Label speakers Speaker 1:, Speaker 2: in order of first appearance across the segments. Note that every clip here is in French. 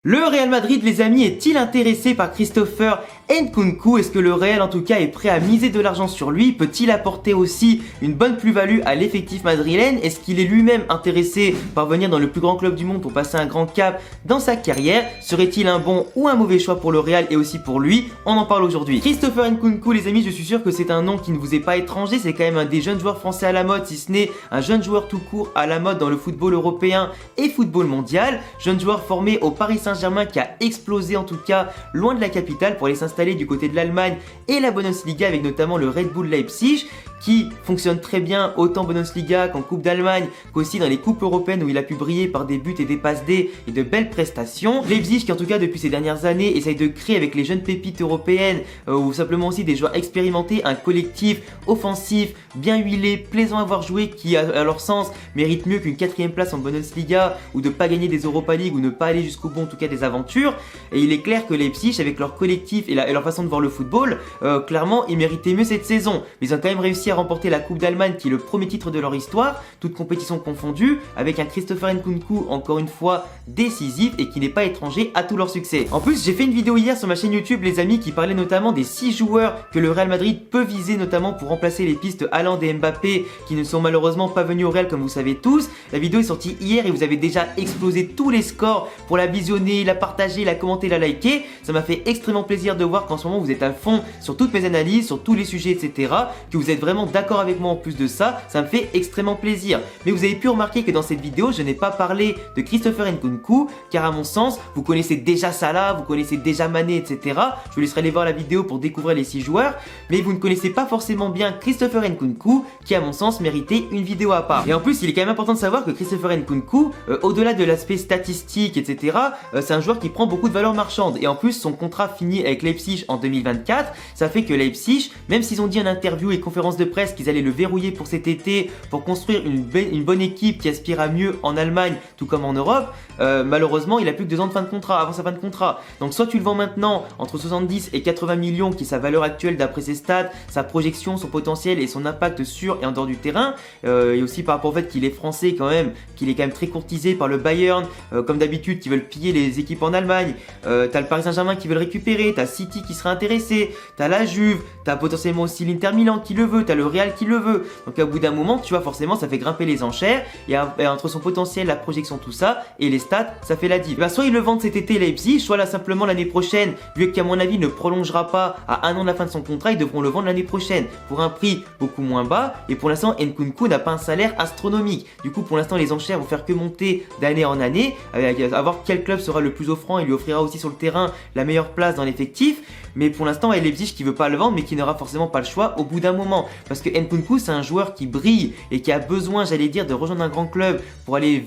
Speaker 1: Le Real Madrid, les amis, est-il intéressé par Christopher Nkunku? Est-ce que le Real, en tout cas, est prêt à miser de l'argent sur lui? Peut-il apporter aussi une bonne plus-value à l'effectif madrilène? Est-ce qu'il est lui-même intéressé par venir dans le plus grand club du monde pour passer un grand cap dans sa carrière? Serait-il un bon ou un mauvais choix pour le Real et aussi pour lui? On en parle aujourd'hui. Christopher Nkunku, les amis, je suis sûr que c'est un nom qui ne vous est pas étranger. C'est quand même un des jeunes joueurs français à la mode, si ce n'est un jeune joueur tout court à la mode dans le football européen et football mondial. Jeune joueur formé au Paris Saint-Germain qui a explosé en tout cas loin de la capitale pour aller s'installer du côté de l'Allemagne et la Bundesliga avec notamment le Red Bull Leipzig qui fonctionne très bien autant en Bundesliga qu'en Coupe d'Allemagne qu'aussi dans les coupes européennes où il a pu briller par des buts et des passes D et de belles prestations. Leipzig qui en tout cas depuis ces dernières années essaye de créer avec les jeunes pépites européennes ou simplement aussi des joueurs expérimentés un collectif offensif bien huilé, plaisant à voir jouer qui à leur sens mérite mieux qu'une 4ème place en Bundesliga ou de pas gagner des Europa League ou ne pas aller jusqu'au bout en tout cas des aventures. Et il est clair que Leipzig avec leur collectif et leur façon de voir le football clairement ils méritaient mieux cette saison, mais ils ont quand même réussi à remporter la Coupe d'Allemagne qui est le premier titre de leur histoire, toutes compétitions confondues, avec un Christopher Nkunku encore une fois décisif et qui n'est pas étranger à tout leur succès. En plus j'ai fait une vidéo hier sur ma chaîne YouTube les amis qui parlait notamment des 6 joueurs que le Real Madrid peut viser notamment pour remplacer les pistes Haaland et Mbappé qui ne sont malheureusement pas venus au Real comme vous savez tous. La vidéo est sortie hier et vous avez déjà explosé tous les scores pour la visionner, la partager, la commenter, la liker. Ça m'a fait extrêmement plaisir de voir qu'en ce moment vous êtes à fond sur toutes mes analyses, sur tous les sujets etc. Que vous êtes vraiment d'accord avec moi en plus de ça, ça me fait extrêmement plaisir. Mais vous avez pu remarquer que dans cette vidéo, je n'ai pas parlé de Christopher Nkunku, car à mon sens, vous connaissez déjà Salah, vous connaissez déjà Mané, etc. Je vous laisserai aller voir la vidéo pour découvrir les 6 joueurs, mais vous ne connaissez pas forcément bien Christopher Nkunku, qui à mon sens méritait une vidéo à part. Et en plus, il est quand même important de savoir que Christopher Nkunku, au-delà de l'aspect statistique, etc., c'est un joueur qui prend beaucoup de valeur marchande. Et en plus, son contrat finit avec Leipzig en 2024, ça fait que Leipzig, même s'ils ont dit en interview et conférence de presse qu'ils allaient le verrouiller pour cet été pour construire une bonne équipe qui aspire à mieux en Allemagne tout comme en Europe, malheureusement il a plus que 2 ans de fin de contrat avant sa fin de contrat. Donc soit tu le vends maintenant entre 70 et 80 millions qui est sa valeur actuelle d'après ses stats, sa projection, son potentiel et son impact sur et en dehors du terrain, et aussi par rapport au fait qu'il est français quand même, qu'il est quand même très courtisé par le Bayern comme d'habitude qui veulent piller les équipes en Allemagne. T'as le Paris Saint-Germain qui veut le récupérer, t'as City qui serait intéressé, t'as la Juve, t'as potentiellement aussi l'Inter Milan qui le veut, t'as le Real qui le veut. Donc à bout d'un moment, tu vois, forcément, ça fait grimper les enchères. Et entre son potentiel, la projection, tout ça, et les stats, ça fait la diff. Bah, soit ils le vendent cet été Leipzig, soit là simplement l'année prochaine, vu qu'à mon avis ne prolongera pas à 1 an de la fin de son contrat, ils devront le vendre l'année prochaine pour un prix beaucoup moins bas. Et pour l'instant, Nkunku n'a pas un salaire astronomique. Du coup, pour l'instant, les enchères vont faire que monter d'année en année, à voir quel club sera le plus offrant et lui offrira aussi sur le terrain la meilleure place dans l'effectif. Mais pour l'instant, il y a Leipzig qui veut pas le vendre, mais qui n'aura forcément pas le choix au bout d'un moment. Parce que Nkunku, c'est un joueur qui brille et qui a besoin, j'allais dire, de rejoindre un grand club pour aller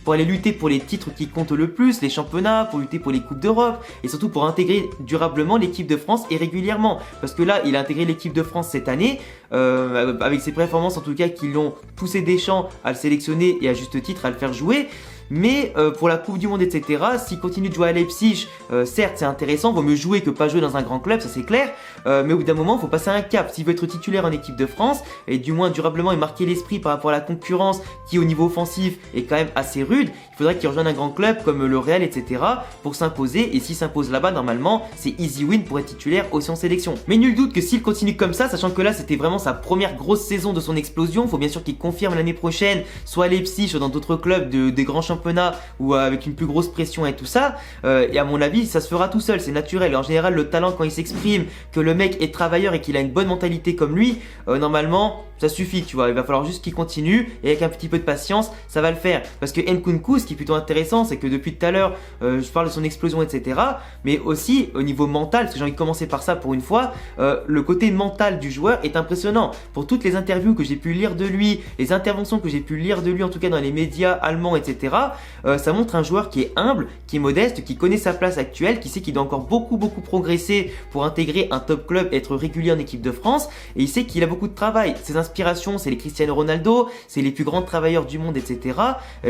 Speaker 1: lutter pour les titres qui comptent le plus, les championnats, pour lutter pour les coupes d'Europe et surtout pour intégrer durablement l'équipe de France et régulièrement. Parce que là, il a intégré l'équipe de France cette année, avec ses performances en tout cas qui l'ont poussé Deschamps à le sélectionner et à juste titre à le faire jouer. Mais pour la Coupe du Monde, etc., s'il continue de jouer à Leipzig, certes c'est intéressant, vaut mieux jouer que pas jouer dans un grand club, ça c'est clair, mais au bout d'un moment, il faut passer un cap. S'il veut être titulaire en équipe de France, et du moins durablement et marquer l'esprit par rapport à la concurrence qui au niveau offensif est quand même assez rude, il faudrait qu'il rejoigne un grand club comme le Real, etc., pour s'imposer, et s'il s'impose là-bas, normalement, c'est easy win pour être titulaire aussi en sélection. Mais nul doute que s'il continue comme ça, sachant que là c'était vraiment sa première grosse saison de son explosion, il faut bien sûr qu'il confirme l'année prochaine, soit à Leipzig, soit dans d'autres clubs des grands championnat ou avec une plus grosse pression et tout ça, et à mon avis ça se fera tout seul, c'est naturel. Et en général le talent quand il s'exprime, que le mec est travailleur et qu'il a une bonne mentalité comme lui, normalement ça suffit, tu vois. Il va falloir juste qu'il continue et avec un petit peu de patience ça va le faire. Parce que Nkunku, ce qui est plutôt intéressant, c'est que depuis tout à l'heure je parle de son explosion etc, mais aussi au niveau mental, parce que j'ai envie de commencer par ça pour une fois, le côté mental du joueur est impressionnant. Pour toutes les interviews que j'ai pu lire de lui, les interventions que j'ai pu lire de lui en tout cas dans les médias allemands etc, ça montre un joueur qui est humble, qui est modeste, qui connaît sa place actuelle, qui sait qu'il doit encore beaucoup progresser pour intégrer un top club, être régulier en équipe de France, et il sait qu'il a beaucoup de travail. Ses inspiration, c'est les Cristiano Ronaldo, c'est les plus grands travailleurs du monde, etc.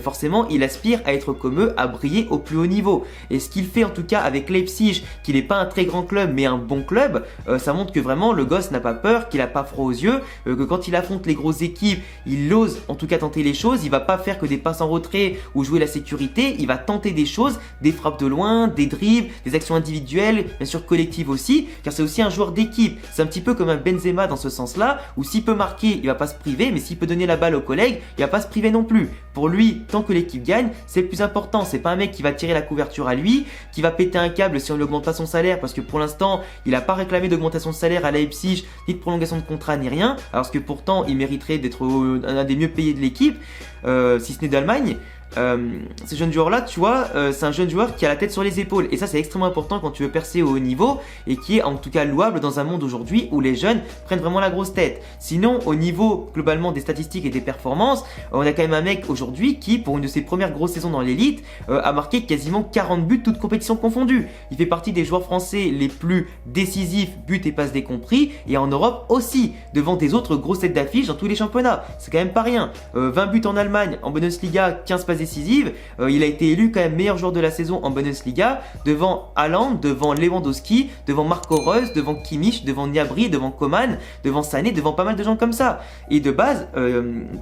Speaker 1: Forcément, il aspire à être comme eux, à briller au plus haut niveau. Et ce qu'il fait en tout cas avec Leipzig, qui n'est pas un très grand club, mais un bon club, ça montre que vraiment le gosse n'a pas peur, qu'il n'a pas froid aux yeux, que quand il affronte les grosses équipes, il ose en tout cas tenter les choses. Il va pas faire que des passes en retrait ou jouer la sécurité, il va tenter des choses, des frappes de loin, des dribbles, des actions individuelles, bien sûr collectives aussi, car c'est aussi un joueur d'équipe. C'est un petit peu comme un Benzema dans ce sens-là, où s'il peut marquer, il va pas se priver, mais s'il peut donner la balle aux collègues, il va pas se priver non plus. Pour lui, tant que l'équipe gagne, c'est le plus important. C'est pas un mec qui va tirer la couverture à lui, qui va péter un câble si on lui augmente pas son salaire, parce que pour l'instant, il a pas réclamé d'augmentation de salaire à Leipzig, ni de prolongation de contrat, ni rien, alors que pourtant, il mériterait d'être un des mieux payés de l'équipe, si ce n'est d'Allemagne. Ce jeune joueur là, tu vois, c'est un jeune joueur qui a la tête sur les épaules, et ça c'est extrêmement important quand tu veux percer au haut niveau, et qui est en tout cas louable dans un monde aujourd'hui où les jeunes prennent vraiment la grosse tête. Sinon, au niveau globalement des statistiques et des performances, on a quand même un mec aujourd'hui qui, pour une de ses premières grosses saisons dans l'élite, a marqué quasiment 40 buts toutes compétitions confondues. Il fait partie des joueurs français les plus décisifs, buts et passes décompris, et en Europe aussi, devant des autres grosses têtes d'affiche dans tous les championnats. C'est quand même pas rien. 20 buts en Allemagne, en Bundesliga, 15 passes décisive. Il a été élu quand même meilleur joueur de la saison en Bundesliga, devant Haaland, devant Lewandowski, devant Marco Reus, devant Kimmich, devant Gnabry, devant Coman, devant Sané, devant pas mal de gens comme ça. Et de base,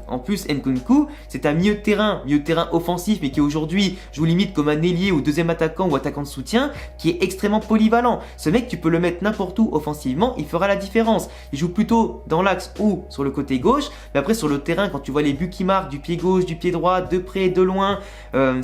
Speaker 1: en plus Nkunku, c'est un milieu de terrain offensif, mais qui aujourd'hui joue limite comme un ailier ou deuxième attaquant ou attaquant de soutien, qui est extrêmement polyvalent. Ce mec, tu peux le mettre n'importe où offensivement, il fera la différence. Il joue plutôt dans l'axe ou sur le côté gauche, mais après sur le terrain, quand tu vois les buts qu'il marque du pied gauche, du pied droit, de près, de loin,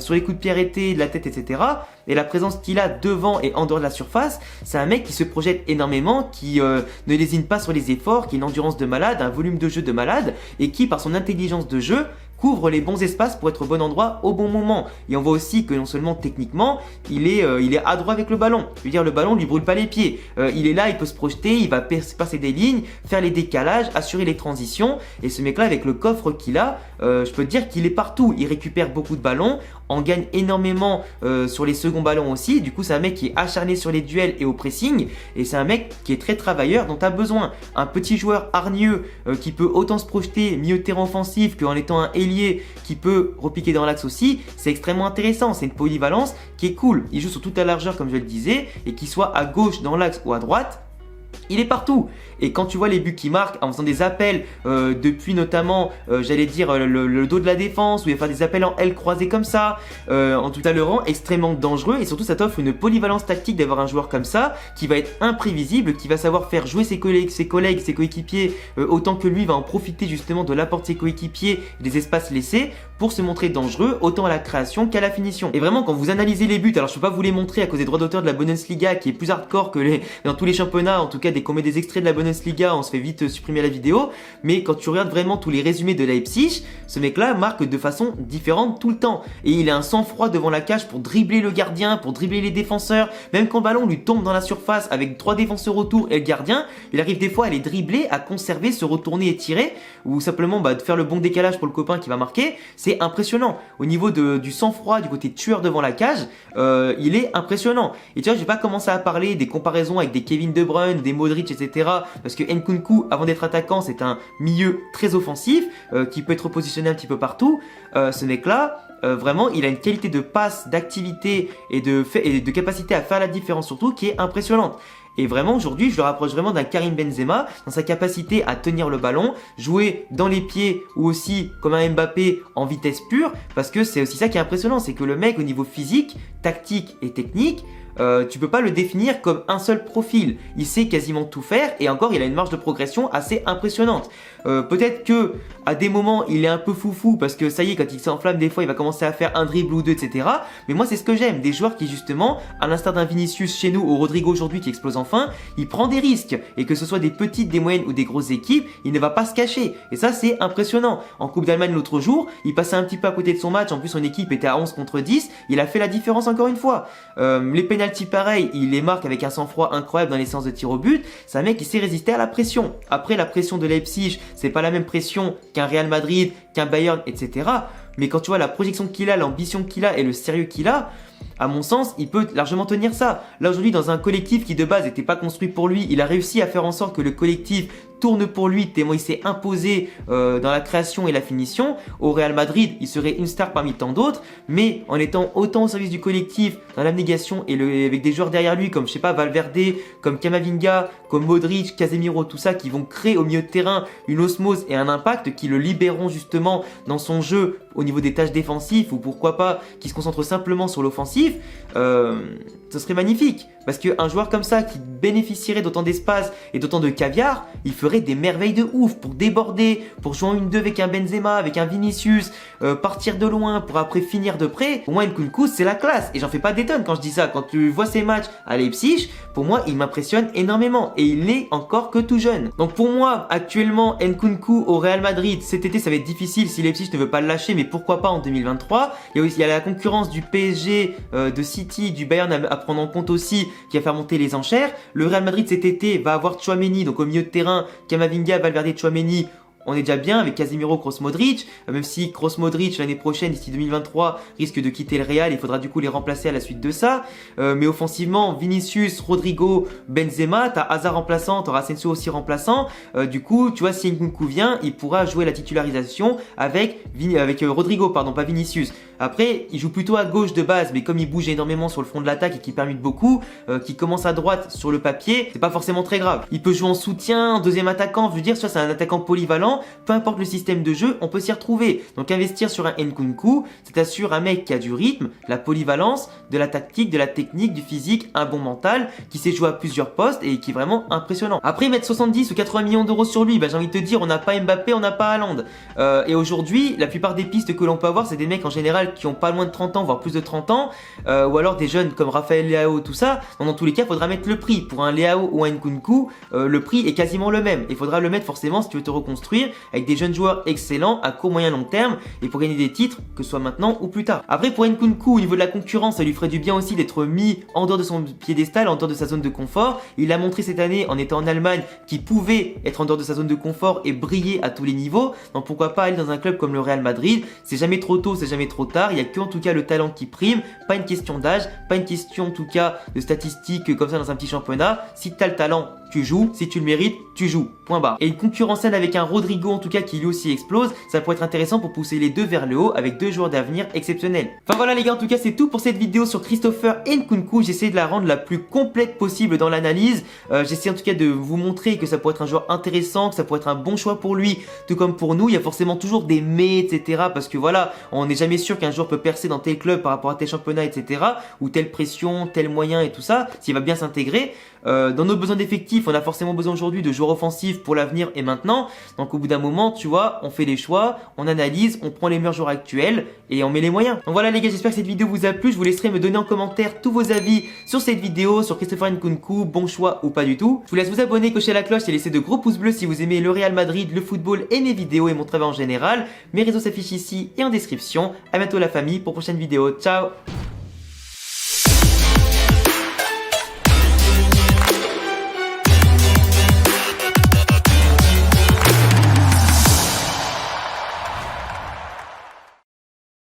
Speaker 1: sur les coups de pied arrêtés, de la tête, etc. Et la présence qu'il a devant et en dehors de la surface, c'est un mec qui se projette énormément, qui ne lésine pas sur les efforts, qui a une endurance de malade, un volume de jeu de malade, et qui, par son intelligence de jeu, couvre les bons espaces pour être au bon endroit au bon moment. Et on voit aussi que non seulement techniquement, il est adroit avec le ballon. Je veux dire, le ballon lui brûle pas les pieds. Il est là, il peut se projeter, il va passer des lignes, faire les décalages, assurer les transitions. Et ce mec-là, avec le coffre qu'il a, je peux te dire qu'il est partout. Il récupère beaucoup de ballons, en gagne énormément sur les seconds ballons aussi. Du coup, c'est un mec qui est acharné sur les duels et au pressing. Et c'est un mec qui est très travailleur, dont tu as besoin. Un petit joueur hargneux qui peut autant se projeter milieu de terrain offensif qu'en étant un ailier qui peut repiquer dans l'axe aussi, c'est extrêmement intéressant. C'est une polyvalence qui est cool. Il joue sur toute la largeur, comme je le disais, et qu'il soit à gauche dans l'axe ou à droite, il est partout. Et quand tu vois les buts qu'il marque en faisant des appels depuis notamment, j'allais dire le dos de la défense, où il va faire des appels en L croisés comme ça, en tout cas le rend extrêmement dangereux. Et surtout ça t'offre une polyvalence tactique d'avoir un joueur comme ça, qui va être imprévisible, qui va savoir faire jouer ses collègues, ses coéquipiers, autant que lui va en profiter justement de l'apport de ses coéquipiers et des espaces laissés pour se montrer dangereux, autant à la création qu'à la finition. Et vraiment quand vous analysez les buts, alors je peux pas vous les montrer à cause des droits d'auteur de la Bundesliga qui est plus hardcore que dans tous les championnats, en tout cas dès qu'on met des extraits de la Bundesliga, on se fait vite supprimer la vidéo. Mais quand tu regardes vraiment tous les résumés de Leipzig, ce mec-là marque de façon différente tout le temps. Et il a un sang-froid devant la cage pour dribbler le gardien, pour dribbler les défenseurs. Même quand le ballon lui tombe dans la surface avec 3 défenseurs autour et le gardien, il arrive des fois à les dribbler, à conserver, se retourner et tirer, ou simplement de faire le bon décalage pour le copain qui va marquer. C'est impressionnant. Au niveau du sang-froid, du côté tueur devant la cage, il est impressionnant. Et tu vois, je vais pas commencer à parler des comparaisons avec des Kevin De Bruyne, des Modric, etc. Parce que Nkunku, avant d'être attaquant, c'est un milieu très offensif qui peut être positionné un petit peu partout. Ce mec-là, vraiment, il a une qualité de passe, d'activité et de capacité à faire la différence surtout qui est impressionnante. Et vraiment aujourd'hui je le rapproche vraiment d'un Karim Benzema dans sa capacité à tenir le ballon, jouer dans les pieds ou aussi comme un Mbappé en vitesse pure, parce que c'est aussi ça qui est impressionnant, c'est que le mec au niveau physique, tactique et technique, tu peux pas le définir comme un seul profil. Il sait quasiment tout faire et encore il a une marge de progression assez impressionnante. Peut-être que à des moments il est un peu foufou parce que ça y est, quand il s'enflamme des fois il va commencer à faire un dribble ou deux, etc. Mais moi c'est ce que j'aime, des joueurs qui justement, à l'instar d'un Vinicius chez nous ou Rodrigo aujourd'hui qui explose enfin, il prend des risques et que ce soit des petites, des moyennes ou des grosses équipes, il ne va pas se cacher. Et ça c'est impressionnant. En Coupe d'Allemagne l'autre jour, il passait un petit peu à côté de son match, en plus son équipe était à 11 contre 10, il a fait la différence encore une fois. Les penalties pareil, il les marque avec un sang-froid incroyable dans les séances de tir au but. C'est un mec qui sait résister à la pression. Après la pression de Leipzig, c'est pas la même pression qu'un Real Madrid, qu'un Bayern, etc. Mais quand tu vois la projection qu'il a, l'ambition qu'il a et le sérieux qu'il a, à mon sens, il peut largement tenir ça. Là aujourd'hui, dans un collectif qui de base n'était pas construit pour lui, il a réussi à faire en sorte que le collectif tourne pour lui tellement il s'est imposé dans la création et la finition. Au Real Madrid, il serait une star parmi tant d'autres, mais en étant autant au service du collectif, dans l'abnégation et avec des joueurs derrière lui comme je sais pas Valverde, comme Camavinga, comme Modric, Casemiro, tout ça qui vont créer au milieu de terrain une osmose et un impact qui le libéreront justement dans son jeu au niveau des tâches défensives ou pourquoi pas qui se concentre simplement sur l'offensif, ce serait magnifique. Parce qu'un joueur comme ça qui bénéficierait d'autant d'espace et d'autant de caviar, il ferait des merveilles de ouf pour déborder, pour jouer en 1-2 avec un Benzema, avec un Vinicius, partir de loin pour après finir de près. Pour moi, Nkunku, c'est la classe. Et j'en fais pas des tonnes quand je dis ça. Quand tu vois ses matchs à Leipzig, pour moi, il m'impressionne énormément. Et il n'est encore que tout jeune. Donc pour moi, actuellement, Nkunku au Real Madrid, cet été, ça va être difficile si Leipzig ne veut pas le lâcher, mais pourquoi pas en 2023. Il y a la concurrence du PSG, de City, du Bayern à prendre en compte aussi, qui va faire monter les enchères. Le Real Madrid cet été va avoir Tchouaméni, donc au milieu de terrain, Camavinga, Valverde, Tchouaméni. On est déjà bien avec Casemiro, Kroos, Modric, même si Kroos, Modric l'année prochaine, d'ici 2023, risque de quitter le Real, il faudra du coup les remplacer à la suite de ça. Mais offensivement, Vinicius, Rodrigo, Benzema, t'as Hazard remplaçant, t'auras Asensio aussi remplaçant. Du coup, tu vois, si Nkunku vient, il pourra jouer la titularisation avec Rodrigo, pardon, pas Vinicius. Après, il joue plutôt à gauche de base, mais comme il bouge énormément sur le front de l'attaque et qu'il permute beaucoup, qui commence à droite sur le papier, c'est pas forcément très grave. Il peut jouer en soutien, en deuxième attaquant, je veux dire, soit c'est un attaquant polyvalent, peu importe le système de jeu, on peut s'y retrouver. Donc investir sur un Nkunku, ça t'assure un mec qui a du rythme, de la polyvalence, de la tactique, de la technique, du physique, un bon mental, qui sait jouer à plusieurs postes et qui est vraiment impressionnant. Après, mettre 70 ou 80 millions d'euros sur lui, bah, j'ai envie de te dire, on n'a pas Mbappé, on n'a pas Haaland. Et aujourd'hui, la plupart des pistes que l'on peut avoir, c'est des mecs en général qui ont pas loin de 30 ans, voire plus de 30 ans, ou alors des jeunes comme Raphaël Leao, tout ça. Donc, dans tous les cas, il faudra mettre le prix. Pour un Leao ou un Nkunku, le prix est quasiment le même. Il faudra le mettre forcément si tu veux te reconstruire avec des jeunes joueurs excellents à court, moyen, long terme et pour gagner des titres, que ce soit maintenant ou plus tard. Après, pour Nkunku, au niveau de la concurrence, ça lui ferait du bien aussi d'être mis en dehors de son piédestal, en dehors de sa zone de confort. Il a montré cette année, en étant en Allemagne, qu'il pouvait être en dehors de sa zone de confort et briller à tous les niveaux. Donc pourquoi pas aller dans un club comme le Real Madrid? C'est jamais trop tôt, c'est jamais trop tard. Il y a que en tout cas le talent qui prime, pas une question d'âge, pas une question en tout cas de statistiques comme ça dans un petit championnat. Si tu as le talent, tu joues, si tu le mérites, tu joues, point barre. Et une concurrence saine avec un Rodrigo en tout cas qui lui aussi explose, ça pourrait être intéressant pour pousser les deux vers le haut avec deux joueurs d'avenir exceptionnels. Enfin voilà les gars, en tout cas c'est tout pour cette vidéo sur Christopher Nkunku. J'ai essayé de la rendre la plus complète possible dans l'analyse. J'essaie en tout cas de vous montrer que ça pourrait être un joueur intéressant, que ça pourrait être un bon choix pour lui, tout comme pour nous. Il y a forcément toujours des mais, etc. Parce que voilà, on n'est jamais sûr qu'un joueur peut percer dans tel club par rapport à tel championnat, etc. Ou telle pression, tel moyen et tout ça, s'il va bien s'intégrer. Dans nos besoins d'effectifs, on a forcément besoin aujourd'hui de joueurs offensifs pour l'avenir et maintenant. Donc au bout d'un moment, tu vois, on fait les choix, on analyse, on prend les meilleurs joueurs actuels et on met les moyens. Donc voilà les gars, j'espère que cette vidéo vous a plu. Je vous laisserai me donner en commentaire tous vos avis sur cette vidéo, sur Christopher Nkunku, bon choix ou pas du tout. Je vous laisse vous abonner, cocher la cloche et laisser de gros pouces bleus si vous aimez le Real Madrid, le football et mes vidéos et mon travail en général. Mes réseaux s'affichent ici et en description. A bientôt la famille pour prochaine vidéo. Ciao.